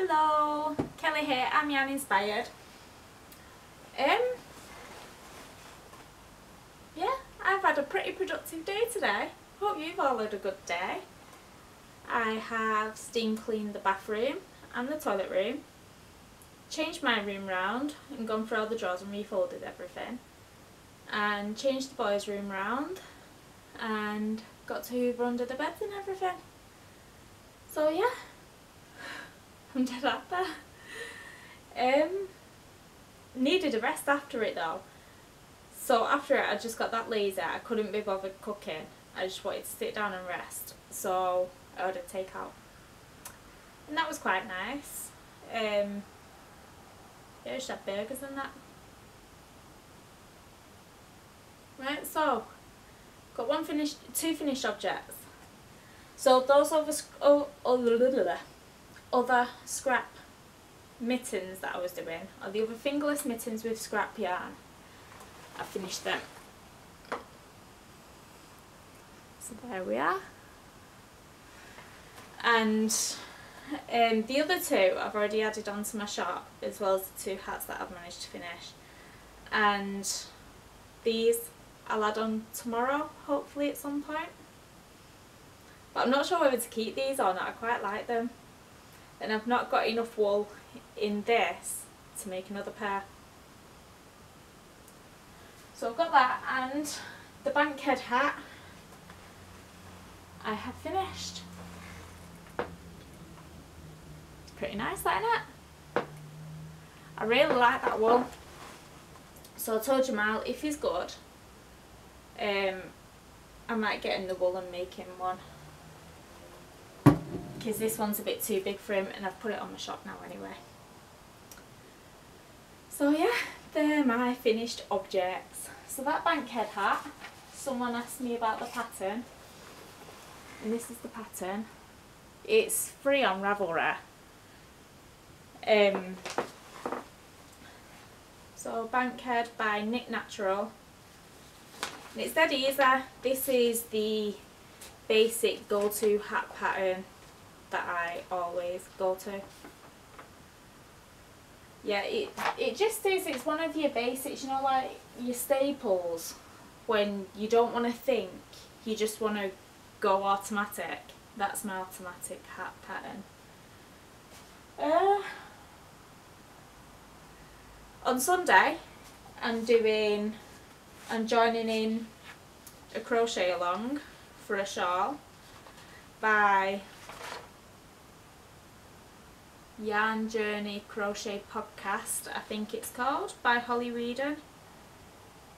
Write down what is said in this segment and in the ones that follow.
Hello, Kelly here, I'm Yan Inspired. Yeah, I've had a pretty productive day today. Hope you've all had a good day. I have steam cleaned the bathroom and the toilet room, changed my room round and gone through all the drawers and refolded everything, and changed the boys' room round and got to hoover under the beds and everything. So yeah, I'm dead happy. Needed a rest after it though. So after it I just got that lazy, I couldn't be bothered cooking. I just wanted to sit down and rest. So I ordered takeout. And that was quite nice. Yeah, I just had burgers and that. Right, so got two finished objects. So those other scrap mittens that I was doing, or the other fingerless mittens with scrap yarn, I finished them. So there we are. And the other two I've already added onto my shop, as well as the two hats that I've managed to finish. And these I'll add on tomorrow, hopefully at some point. But I'm not sure whether to keep these or not. I quite like them. And I've not got enough wool in this to make another pair. So I've got that, and the Bankhead hat I have finished. It's pretty nice, that, isn't it? I really like that wool. So I told Jamal if he's good, I might get in the wool and make him one. Because this one's a bit too big for him and I've put it on my shop now anyway. So yeah, they're my finished objects. So that Bankhead hat, someone asked me about the pattern, and this is the pattern. It's free on Ravelry. So Bankhead by Knit Natural. And it's dead easy. This is the basic go-to hat pattern that I always go to. Yeah, it just is, it's one of your basics, you know, like your staples. When you don't want to think, you just want to go automatic. That's my automatic hat pattern. On Sunday I'm joining in a crochet along for a shawl by Yarn Journey Crochet Podcast, I think it's called, by Holly Reedon.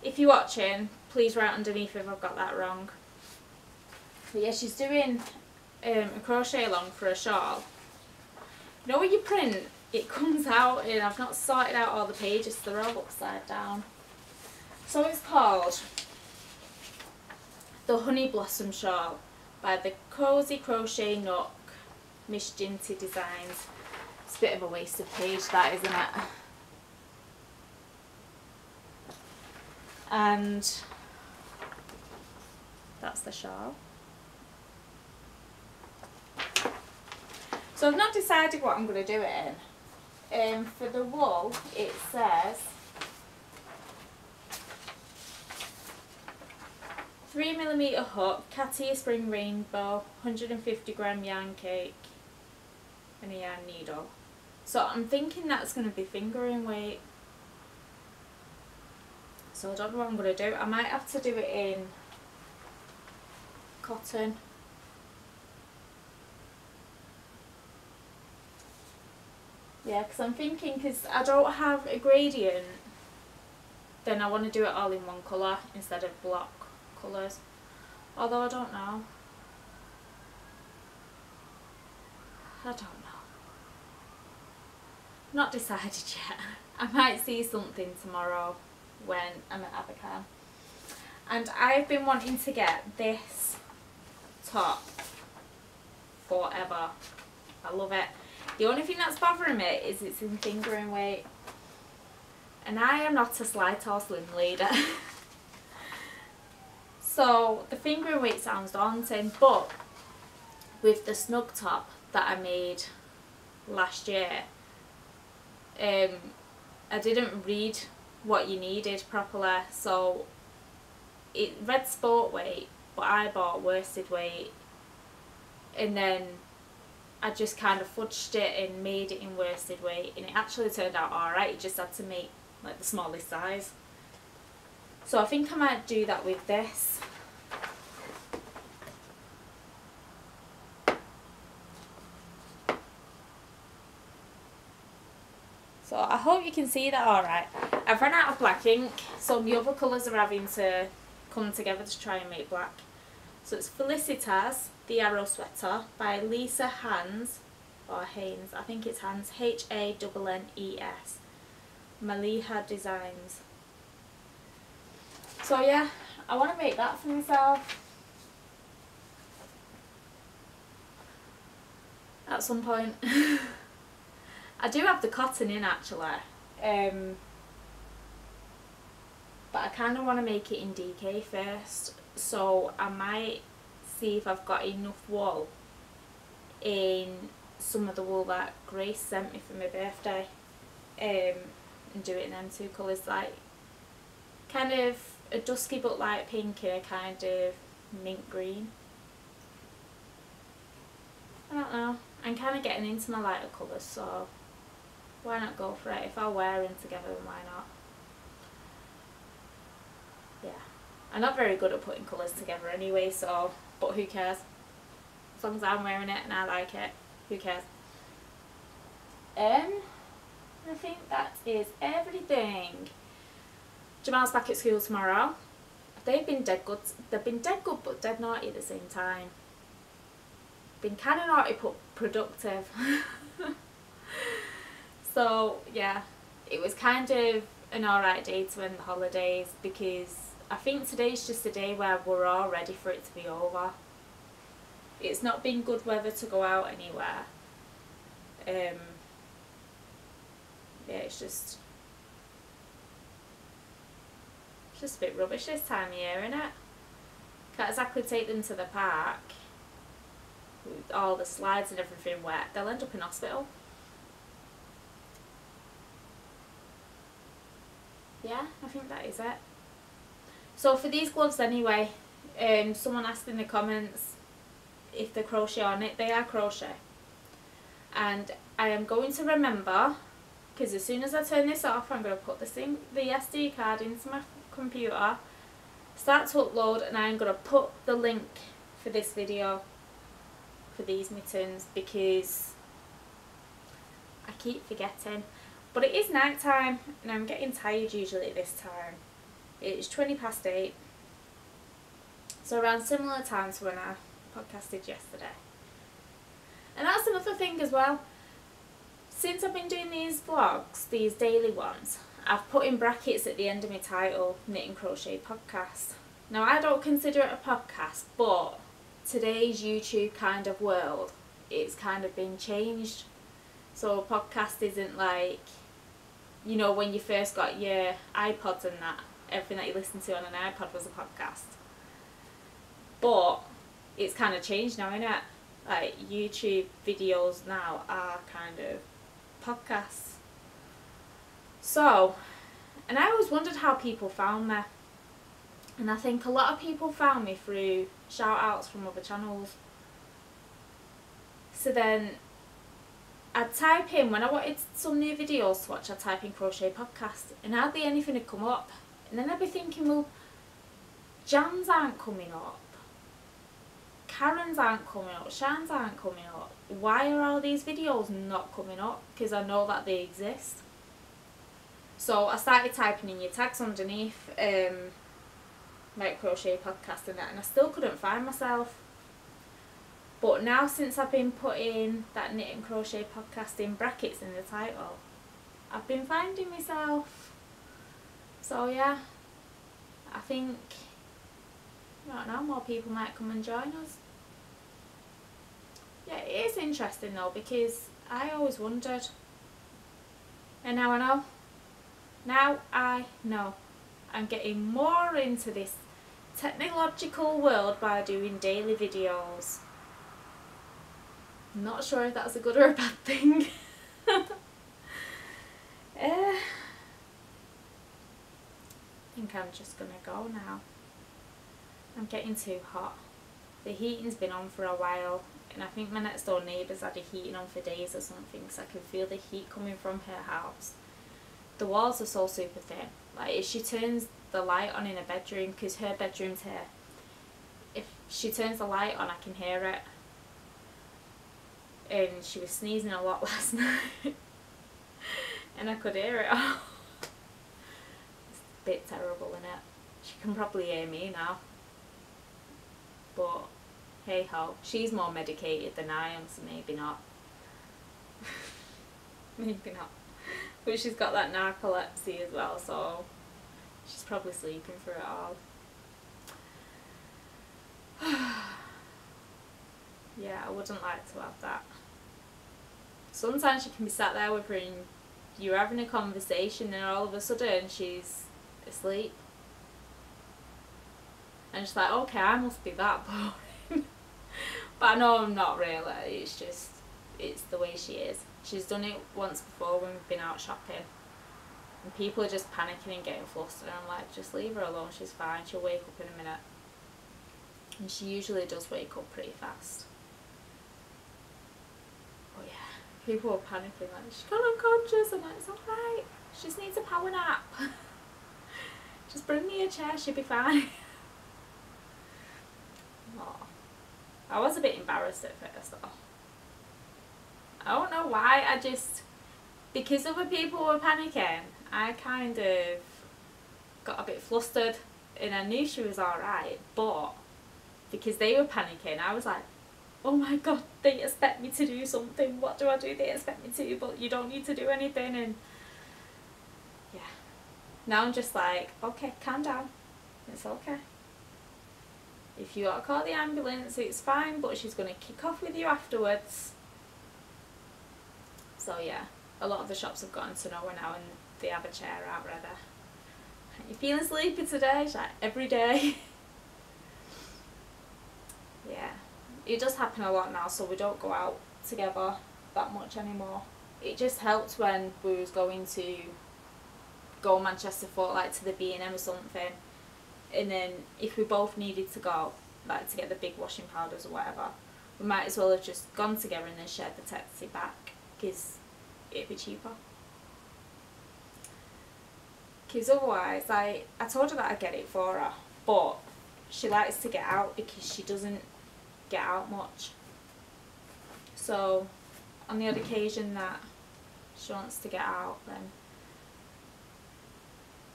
If you're watching, please write underneath if I've got that wrong. But yeah, she's doing a crochet along for a shawl. You know when you print, it comes out, and I've not sorted out all the pages, so they're all upside down. So it's called The Honey Blossom Shawl by the Cozy Crochet Nook, Miss Ginty Designs. It's a bit of a wasted page, that, isn't it? And that's the shawl. So I've not decided what I'm going to do it in. For the wool, it says 3mm hook, Katia Spring Rainbow, 150g yarn cake, and a yarn needle. So I'm thinking that's going to be fingering weight. So I don't know what I'm going to do. I might have to do it in cotton. Yeah, because I'm thinking, because I don't have a gradient, then I want to do it all in one colour instead of block colours. Although I don't know. I don't know. Not decided yet. I might see something tomorrow when I'm at Abercam. And I've been wanting to get this top forever. I love it. The only thing that's bothering me is it's in fingering weight. And I am not a slight or slim lady. So the fingering weight sounds daunting, but with the snug top that I made last year, I didn't read what you needed properly, so it read sport weight, but I bought worsted weight, and then I just kind of fudged it and made it in worsted weight, and it actually turned out alright. You just had to make like the smallest size. So I think I might do that with this. So I hope you can see that alright. I've run out of black ink, so the other colours are having to come together to try and make black. So it's Felicitas, the Arrow Sweater by Lisa Hans, or Haynes, I think it's Hans, Hannes, Maliha Designs. So yeah, I want to make that for myself at some point. I do have the cotton in actually, but I kind of want to make it in DK first, so I might see if I've got enough wool in some of the wool that Grace sent me for my birthday, and do it in them two colours, like kind of a dusky but light pink and a kind of mint green. I don't know, I'm kind of getting into my lighter colours, so why not go for it? If I wear them together, then why not? Yeah, I'm not very good at putting colours together anyway, so, but who cares? As long as I'm wearing it and I like it, who cares? I think that is everything. Jamal's back at school tomorrow. They've been dead good. They've been dead good but dead naughty at the same time. Been kind of naughty but productive. So yeah, it was kind of an alright day to end the holidays, because I think today's just a day where we're all ready for it to be over. It's not been good weather to go out anywhere. Yeah, it's just a bit rubbish this time of year, isn't it? Can't exactly take them to the park with all the slides and everything wet. They'll end up in hospital. Yeah, I think that is it. So for these gloves anyway, someone asked in the comments if they're crochet or knit. They are crochet. And I am going to remember, because as soon as I turn this off, I'm going to put the SD card into my computer, start to upload, and I'm going to put the link for this video for these mittens, because I keep forgetting. But it is night time and I'm getting tired usually at this time. It's 8:20, so around similar time to when I podcasted yesterday. And that's another thing as well. Since I've been doing these vlogs, these daily ones, I've put in brackets at the end of my title, Knit and Crochet Podcast. Now I don't consider it a podcast, but today's YouTube kind of world, it's kind of been changed. So a podcast isn't like, you know, when you first got your iPods and that, everything that you listened to on an iPod was a podcast. But it's kind of changed now, isn't it? Like YouTube videos now are kind of podcasts. So, and I always wondered how people found me. And I think a lot of people found me through shout outs from other channels. So then I'd type in, when I wanted some new videos to watch, I'd type in crochet podcast, and hardly anything had come up. And then I'd be thinking, well, Jan's aren't coming up, Karen's aren't coming up, Shan's aren't coming up. Why are all these videos not coming up? Because I know that they exist. So I started typing in your tags underneath, like crochet podcast and that, and I still couldn't find myself. But now, since I've been putting that Knit and Crochet Podcast in brackets in the title, I've been finding myself. So yeah, I think, I don't know, more people might come and join us. Yeah, it is interesting though, because I always wondered, and now I know. Now I know. I'm getting more into this technological world by doing daily videos. I'm not sure if that's a good or a bad thing. I think I'm just gonna go now. I'm getting too hot. The heating's been on for a while, and I think my next door neighbour's had the heating on for days or something, so I can feel the heat coming from her house. The walls are so super thin. Like, if she turns the light on in a bedroom, because her bedroom's here, if she turns the light on, I can hear it. And she was sneezing a lot last night, and I could hear it all. It's a bit terrible, innit? She can probably hear me now. But hey ho, she's more medicated than I am, so maybe not. Maybe not. But she's got that narcolepsy as well, so she's probably sleeping through it all. Yeah, I wouldn't like to have that. Sometimes you can be sat there with her and you're having a conversation and all of a sudden she's asleep. And she's like, okay, I must be that boring. But I know I'm not really, it's just, it's the way she is. She's done it once before when we've been out shopping. And people are just panicking and getting flustered, and I'm like, just leave her alone, she's fine, she'll wake up in a minute. And she usually does wake up pretty fast. But yeah, people were panicking, like, she's gone unconscious. I'm like, it's alright, she just needs a power nap. Just bring me a chair, she'll be fine. Oh, I was a bit embarrassed at first though. I don't know why, I just, because other people were panicking, I kind of got a bit flustered, and I knew she was alright, but because they were panicking, I was like, oh my god, they expect me to do something, what do I do? They expect me to, but you don't need to do anything. And yeah, now I'm just like, okay, calm down, it's okay. If you gotta call the ambulance, it's fine, but she's gonna kick off with you afterwards. So yeah, a lot of the shops have gotten to know her now, and they have a chair out ready. You feeling sleepy today? She's like, every day. Yeah, it does happen a lot now, so we don't go out together that much anymore. It just helped when we was going to go Manchester Fort, like to the B&M or something, and then if we both needed to go, like to get the big washing powders or whatever, we might as well have just gone together and then shared the taxi back, because it'd be cheaper. Because otherwise, like, I told her that I'd get it for her, but she likes to get out because she doesn't get out much. So on the odd occasion that she wants to get out, then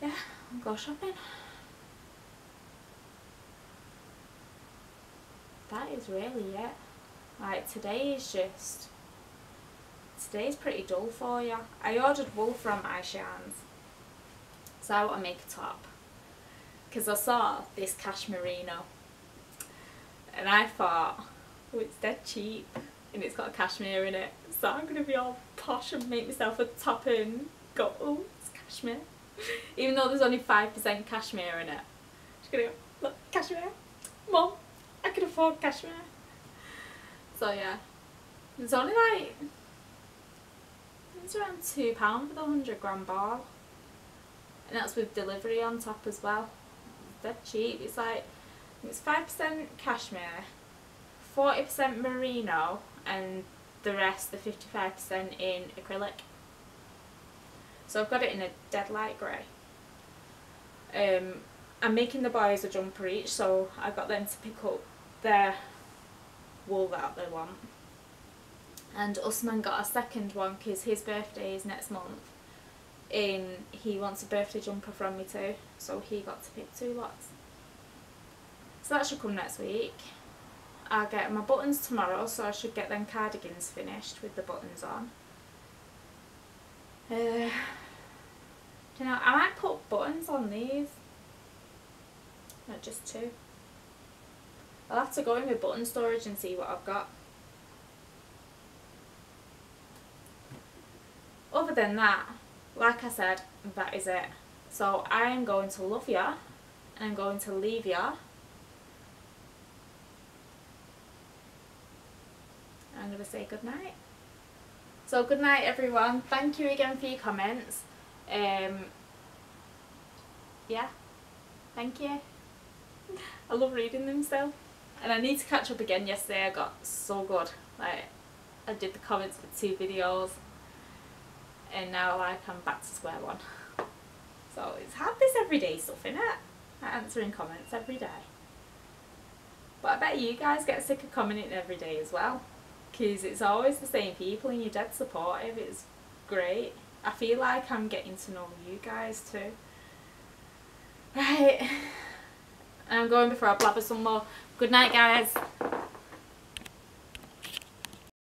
yeah, I'll go shopping. That is really it. Like, today's pretty dull for you. I ordered wool from Aishan's, so I want to make a top, because I saw this cashmerino and I thought, oh, it's dead cheap and it's got a cashmere in it, so I'm going to be all posh and make myself a top and go, oh, it's cashmere. Even though there's only 5% cashmere in it. Just going to go, look, cashmere, Mum, I can afford cashmere. So yeah, it's only like, it's around £2 for the 100 gram ball, and that's with delivery on top as well. It's dead cheap. It's like, it's 5% cashmere, 40% merino, and the rest, the 55%, in acrylic. So I've got it in a dead light grey. I'm making the boys a jumper each, so I got them to pick up their wool that they want. And Usman got a second one because his birthday is next month, and he wants a birthday jumper from me too, so he got to pick 2 lots. So that should come next week. I'll get my buttons tomorrow, so I should get them cardigans finished with the buttons on. You know, I might put buttons on these. Not just 2. I'll have to go in with button storage and see what I've got. Other than that, like I said, that is it. So I am going to love ya, and I'm going to leave ya. I'm going to say good night. So good night everyone. Thank you again for your comments. Yeah, thank you. I love reading them still. And I need to catch up again. Yesterday I got so good. Like, I did the comments for 2 videos. And now like I'm back to square one. So it's hard this everyday stuff, innit? Answering comments every day. But I bet you guys get sick of commenting every day as well. Because it's always the same people and you're dead supportive. It's great. I feel like I'm getting to know you guys too. Right. I'm going before I blabber some more. Good night guys.